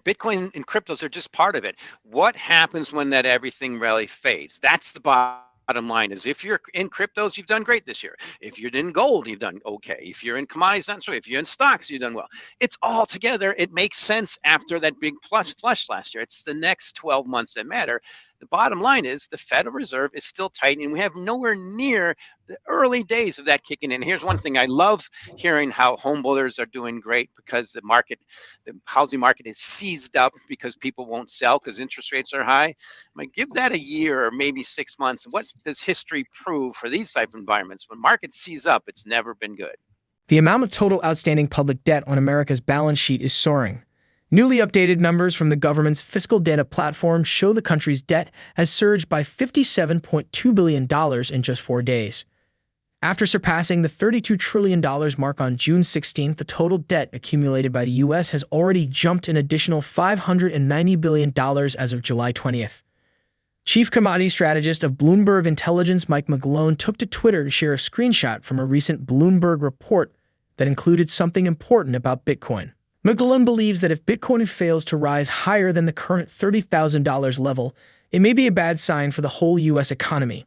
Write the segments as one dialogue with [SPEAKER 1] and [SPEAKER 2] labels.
[SPEAKER 1] Bitcoin and cryptos are just part of it. What happens when that everything rally fades? That's the bottom line. Is if you're in cryptos, you've done great this year. If you're in gold, you've done okay. If you're in commodities, not so. If you're in stocks, you've done well. It's all together. It makes sense after that big flush last year. It's the next 12 months that matter. The bottom line is the Federal Reserve is still tightening. We have nowhere near the early days of that kicking in. Here's one thing I love hearing how home builders are doing great because the housing market is seized up because people won't sell because interest rates are high. I mean, give that a year or maybe 6 months. What does history prove for these type of environments? When markets seize up, it's never been good.
[SPEAKER 2] The amount of total outstanding public debt on America's balance sheet is soaring. Newly updated numbers from the government's fiscal data platform show the country's debt has surged by $57.2 billion in just 4 days. After surpassing the $32 trillion mark on June 16th, the total debt accumulated by the U.S. has already jumped an additional $590 billion as of July 20th. Chief commodity strategist of Bloomberg Intelligence Mike McGlone took to Twitter to share a screenshot from a recent Bloomberg report that included something important about Bitcoin. McGlone believes that if Bitcoin fails to rise higher than the current $30,000 level, it may be a bad sign for the whole U.S. economy.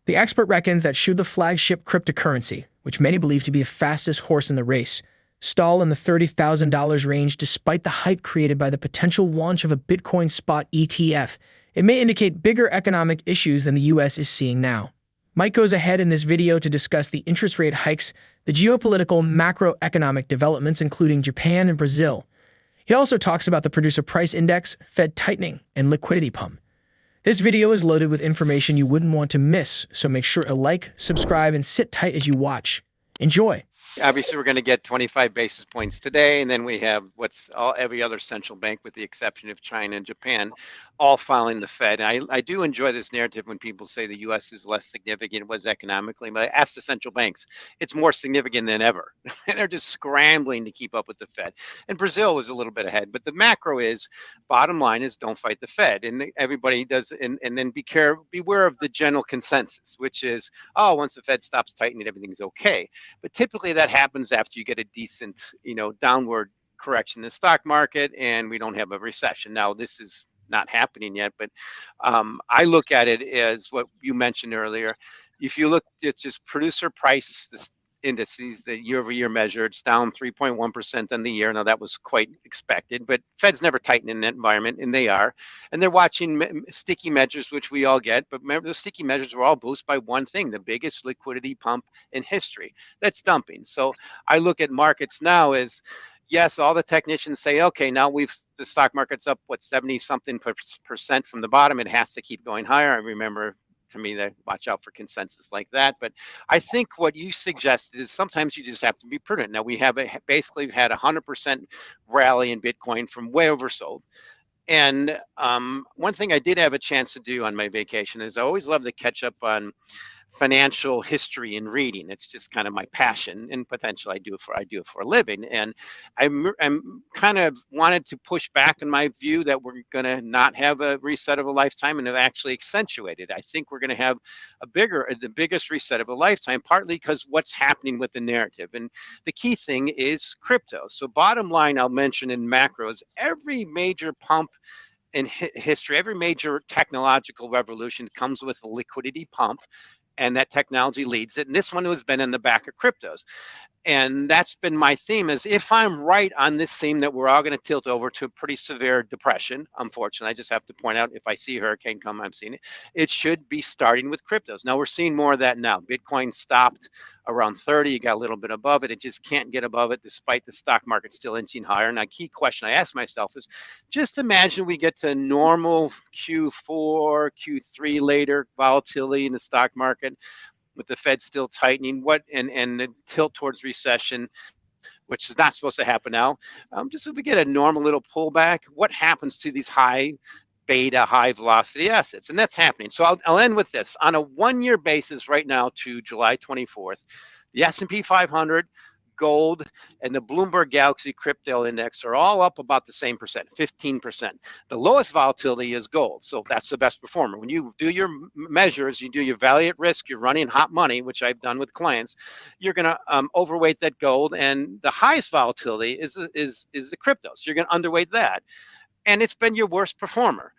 [SPEAKER 2] The expert reckons that should the flagship cryptocurrency, which many believe to be the fastest horse in the race, stall in the $30,000 range despite the hype created by the potential launch of a Bitcoin spot ETF, it may indicate bigger economic issues than the U.S. is seeing now. Mike goes ahead in this video to discuss the interest rate hikes, the geopolitical macroeconomic developments including Japan and Brazil. He also talks about the producer price index, Fed tightening, and liquidity pump. This video is loaded with information you wouldn't want to miss, so make sure to like, subscribe, and sit tight as you watch. Enjoy!
[SPEAKER 1] Obviously, we're going to get 25 basis points today, and then we have every other central bank, with the exception of China and Japan, all following the Fed. I do enjoy this narrative when people say the U.S. is less significant it was economically, but I ask the central banks, it's more significant than ever. And they're just scrambling to keep up with the Fed. And Brazil was a little bit ahead, but the macro is, bottom line is, don't fight the Fed. And everybody does, and then beware of the general consensus, which is, oh, once the Fed stops tightening, everything's okay. But typically that happens after you get a decent, downward correction in the stock market and we don't have a recession. Now, this is not happening yet, but I look at it as what you mentioned earlier. If you look at just producer price indices, the year-over-year measure, it's down 3.1% on the year. Now, that was quite expected, but Fed's never tightened in that environment, and they are. And they're watching sticky measures, which we all get. But remember, those sticky measures were all boosted by one thing, the biggest liquidity pump in history. That's dumping. So I look at markets now as, yes, all the technicians say, okay, now the stock market's up, 70-something percent from the bottom. It has to keep going higher. I remember, to me, that watch out for consensus like that. But I think what you suggested is sometimes you just have to be prudent. Now, we have basically had 100% rally in Bitcoin from way oversold. And one thing I did have a chance to do on my vacation is I always love to catch up on financial history and reading. It's just kind of my passion, and potentially I do it for a living. And I'm kind of wanted to push back in my view that we're going to not have a reset of a lifetime, and have actually accentuated. I think we're going to have the biggest reset of a lifetime, partly because what's happening with the narrative. And the key thing is crypto. So bottom line, I'll mention in macros, every major pump in history, every major technological revolution comes with a liquidity pump, and that technology leads it. And this one has been in the back of cryptos. And that's been my theme, is if I'm right on this theme that we're all going to tilt over to a pretty severe depression, unfortunately, I just have to point out, if I see a hurricane come, I'm seeing it, it should be starting with cryptos. Now, we're seeing more of that now. Bitcoin stopped around 30, you got a little bit above it. It just can't get above it despite the stock market still inching higher. Now, key question I ask myself is, just imagine we get to normal Q4, Q3 later volatility in the stock market, with the Fed still tightening, and the tilt towards recession, which is not supposed to happen now. Just if we get a normal little pullback, what happens to these high beta, high velocity assets? And that's happening. So I'll end with this. On a 1-year basis right now to July 24th, the S&P 500, gold, and the Bloomberg Galaxy Crypto Index are all up about the same percent, 15%. The lowest volatility is gold, so that's the best performer. When you do your measures, you do your value at risk, you're running hot money, which I've done with clients, you're going to overweight that gold, and the highest volatility is the cryptos. You're going to underweight that. and it's been your worst performer.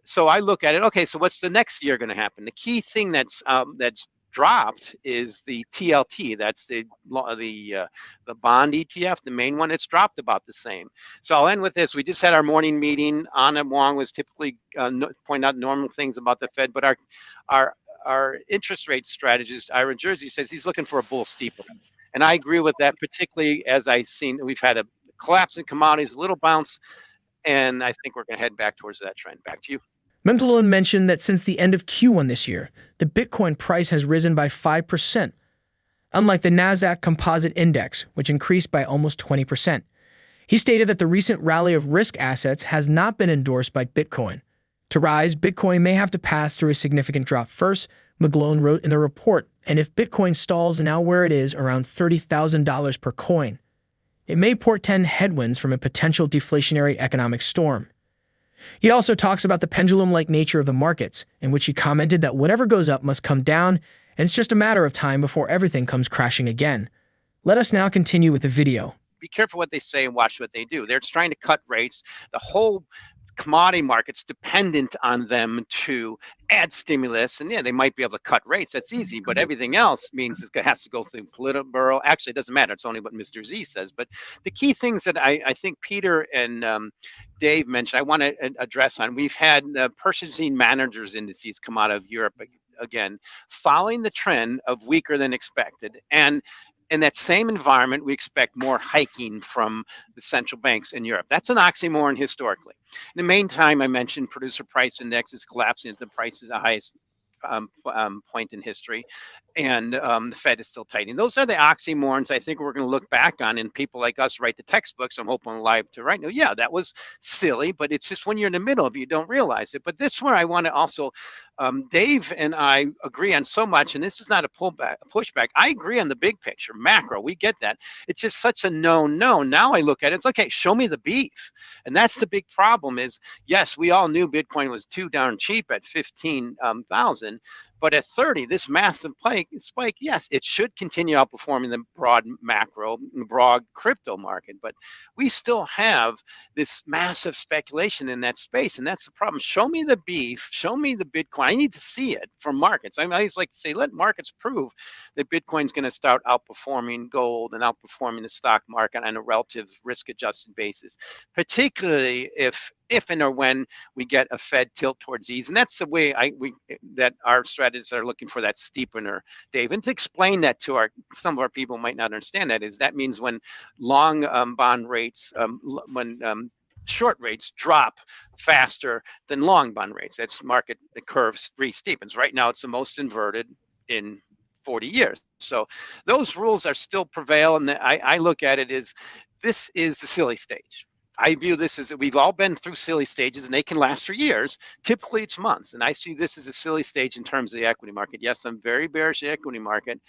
[SPEAKER 1] So I look at it. Okay, so what's the next year going to happen? The key thing that's dropped is the TLT. That's the bond ETF, the main one. It's dropped about the same. So I'll end with this. We just had our morning meeting. Anna Wong was typically pointing out normal things about the Fed, but our our interest rate strategist Ira Jersey says he's looking for a bull steeper, and I agree with that. Particularly as I've seen, we've had a collapse in commodities, a little bounce, and I think we're going to head back towards that trend. Back to you.
[SPEAKER 2] McGlone mentioned that since the end of Q1 this year, the Bitcoin price has risen by 5%, unlike the Nasdaq Composite Index, which increased by almost 20%. He stated that the recent rally of risk assets has not been endorsed by Bitcoin. To rise, Bitcoin may have to pass through a significant drop first, McGlone wrote in the report, and if Bitcoin stalls now where it is, around $30,000 per coin, it may portend headwinds from a potential deflationary economic storm. He also talks about the pendulum-like nature of the markets, in which he commented that whatever goes up must come down, and it's just a matter of time before everything comes crashing again. Let us now continue with the video.
[SPEAKER 1] Be careful what they say and watch what they do. They're trying to cut rates. The whole commodity market's dependent on them to add stimulus, and yeah, they might be able to cut rates. That's easy, but everything else means it has to go through Politburo. Actually, it doesn't matter. It's only what Mr. Z says. But the key things that I think Peter and Dave mentioned, I want to address on. We've had purchasing managers indices come out of Europe again, following the trend of weaker than expected, and in that same environment, we expect more hiking from the central banks in Europe. That's an oxymoron historically. In the meantime, I mentioned producer price index is collapsing at the price is the highest point in history, and the Fed is still tightening. Those are the oxymorons I think we're going to look back on, and people like us write the textbooks. I'm hoping live to right now. Yeah, that was silly, but it's just when you're in the middle of it, you don't realize it. But this is where I want to also, Dave and I agree on so much, and this is not a pushback. I agree on the big picture, macro. We get that. It's just such a known. Now I look at it, it's okay. Show me the beef, and that's the big problem. Is yes, we all knew Bitcoin was too darn cheap at 15,000. But at 30, this massive spike, yes, it should continue outperforming the broad macro, broad crypto market. But we still have this massive speculation in that space. And that's the problem. Show me the beef. Show me the Bitcoin. I need to see it from markets. I always like to say, let markets prove that Bitcoin's going to start outperforming gold and outperforming the stock market on a relative risk-adjusted basis, particularly if and or when we get a Fed tilt towards ease. And that's the way that our strategists are looking for that steepener, Dave. And to explain that to some of our people might not understand that means when long bond rates, when short rates drop faster than long bond rates. That's market, the curve re-steepens. Right now, it's the most inverted in 40 years. So those rules are still prevail. And I look at it as this is the silly stage. I view this as we've all been through silly stages and they can last for years. Typically it's months. And I see this as a silly stage in terms of the equity market. Yes, I'm very bearish the equity market,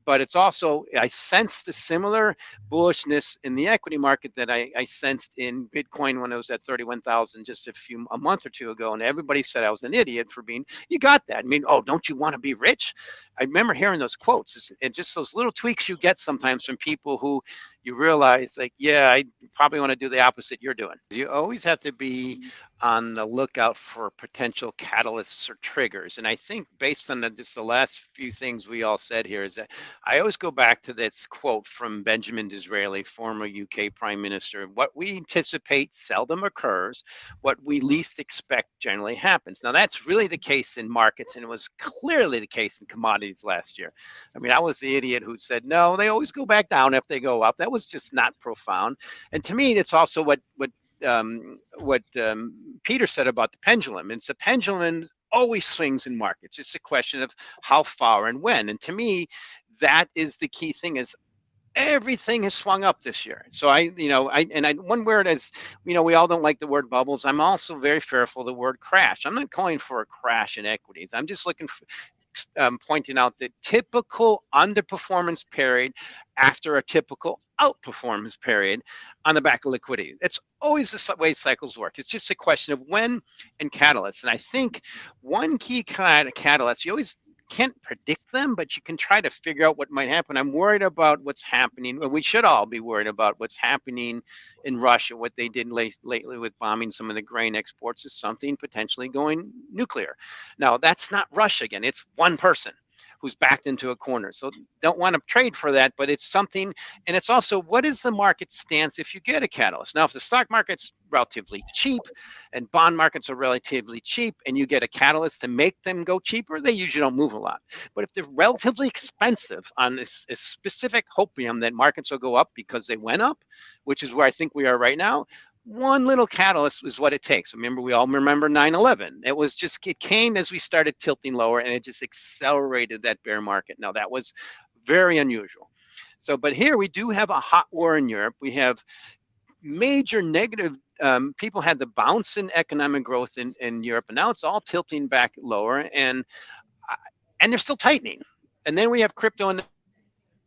[SPEAKER 1] but it's also, I sense the similar bullishness in the equity market that I sensed in Bitcoin when it was at 31,000 just a month or two ago. And everybody said I was an idiot for being, you got that. I mean, oh, don't you want to be rich? I remember hearing those quotes and just those little tweaks you get sometimes from people who you realize like, yeah, I probably want to do the opposite you're doing. You always have to be on the lookout for potential catalysts or triggers. And I think based on just the last few things we all said here is that I always go back to this quote from Benjamin Disraeli, former UK Prime Minister. What we anticipate seldom occurs. What we least expect generally happens. Now that's really the case in markets, and it was clearly the case in commodities last year. I mean, I was the idiot who said, no, they always go back down if they go up. That was just not profound. And to me, it's also what Peter said about the pendulum. It's a pendulum always swings in markets. It's a question of how far and when. And to me, that is the key thing is everything has swung up this year. So one word is, we all don't like the word bubbles. I'm also very fearful of the word crash. I'm not calling for a crash in equities. I'm just looking for, pointing out the typical underperformance period after a typical outperformance period on the back of liquidity. It's always the way cycles work. It's just a question of when and catalysts. And I think one key catalyst, you always can't predict them, but you can try to figure out what might happen. I'm worried about what's happening. Well, we should all be worried about what's happening in Russia. What they did lately with bombing some of the grain exports is something potentially going nuclear. Now, that's not Russia again. It's one person who's backed into a corner. So don't want to trade for that, but it's something. And it's also, what is the market stance if you get a catalyst? Now, if the stock market's relatively cheap and bond markets are relatively cheap and you get a catalyst to make them go cheaper, they usually don't move a lot. But if they're relatively expensive on a specific hopium that markets will go up because they went up, which is where I think we are right now, one little catalyst is what it takes. Remember, we all remember 9/11. It came as we started tilting lower, and it just accelerated that bear market. Now, that was very unusual. So, but here we do have a hot war in Europe. We have major negative, people had the bounce in economic growth in Europe, and now it's all tilting back lower, and they're still tightening. And then we have crypto in the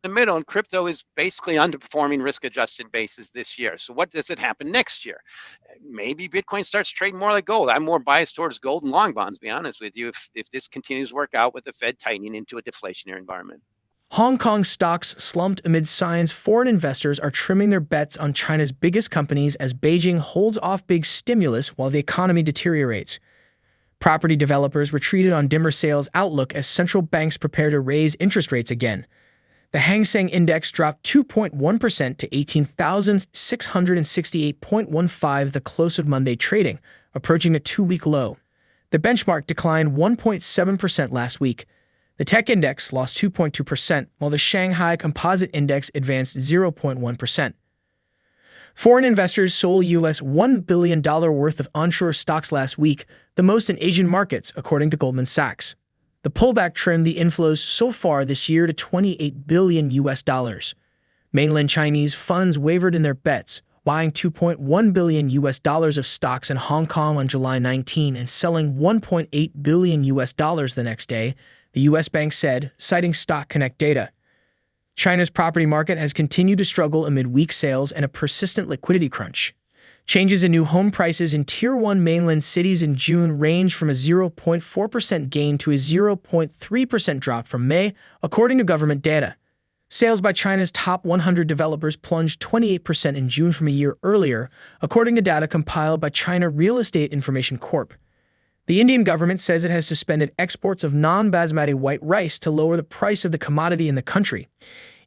[SPEAKER 1] middle, and crypto is basically underperforming risk-adjusted basis this year. So what does it happen next year? Maybe Bitcoin starts trading more like gold. I'm more biased towards gold and long bonds, to be honest with you, if this continues to work out with the Fed tightening into a deflationary environment.
[SPEAKER 2] Hong Kong stocks slumped amid signs foreign investors are trimming their bets on China's biggest companies as Beijing holds off big stimulus while the economy deteriorates. Property developers retreated on dimmer sales outlook as central banks prepare to raise interest rates again. The Hang Seng Index dropped 2.1% to 18,668.15 the close of Monday trading, approaching a two-week low. The benchmark declined 1.7% last week. The tech index lost 2.2%, while the Shanghai Composite Index advanced 0.1%. Foreign investors sold U.S. $1 billion worth of onshore stocks last week, the most in Asian markets, according to Goldman Sachs. The pullback trimmed the inflows so far this year to $28 billion US. Mainland Chinese funds wavered in their bets, buying $2.1 billion US of stocks in Hong Kong on July 19 and selling $1.8 billion US the next day, the U.S. bank said, citing Stock Connect data. China's property market has continued to struggle amid weak sales and a persistent liquidity crunch. Changes in new home prices in Tier 1 mainland cities in June ranged from a 0.4% gain to a 0.3% drop from May, according to government data. Sales by China's top 100 developers plunged 28% in June from a year earlier, according to data compiled by China Real Estate Information Corp. The Indian government says it has suspended exports of non-basmati white rice to lower the price of the commodity in the country.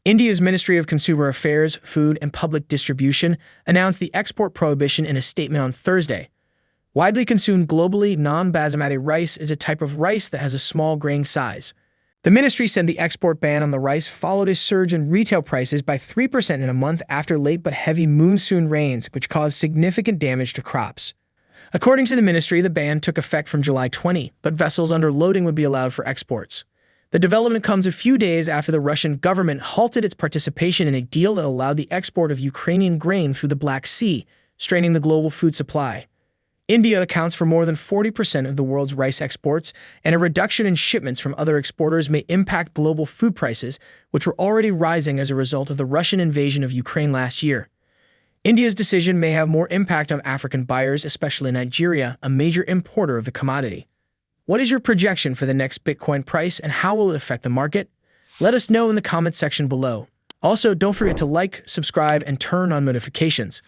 [SPEAKER 2] India's Ministry of Consumer Affairs, Food and Public Distribution announced the export prohibition in a statement on Thursday. Widely consumed globally, non-basmati rice is a type of rice that has a small grain size. The ministry said the export ban on the rice followed a surge in retail prices by 3% in a month after late but heavy monsoon rains, which caused significant damage to crops. According to the ministry, the ban took effect from July 20, but vessels under loading would be allowed for exports. The development comes a few days after the Russian government halted its participation in a deal that allowed the export of Ukrainian grain through the Black Sea, straining the global food supply. India accounts for more than 40% of the world's rice exports, and a reduction in shipments from other exporters may impact global food prices, which were already rising as a result of the Russian invasion of Ukraine last year. India's decision may have more impact on African buyers, especially Nigeria, a major importer of the commodity. What is your projection for the next Bitcoin price and how will it affect the market? Let us know in the comment section below. Also, don't forget to like, subscribe, and turn on notifications.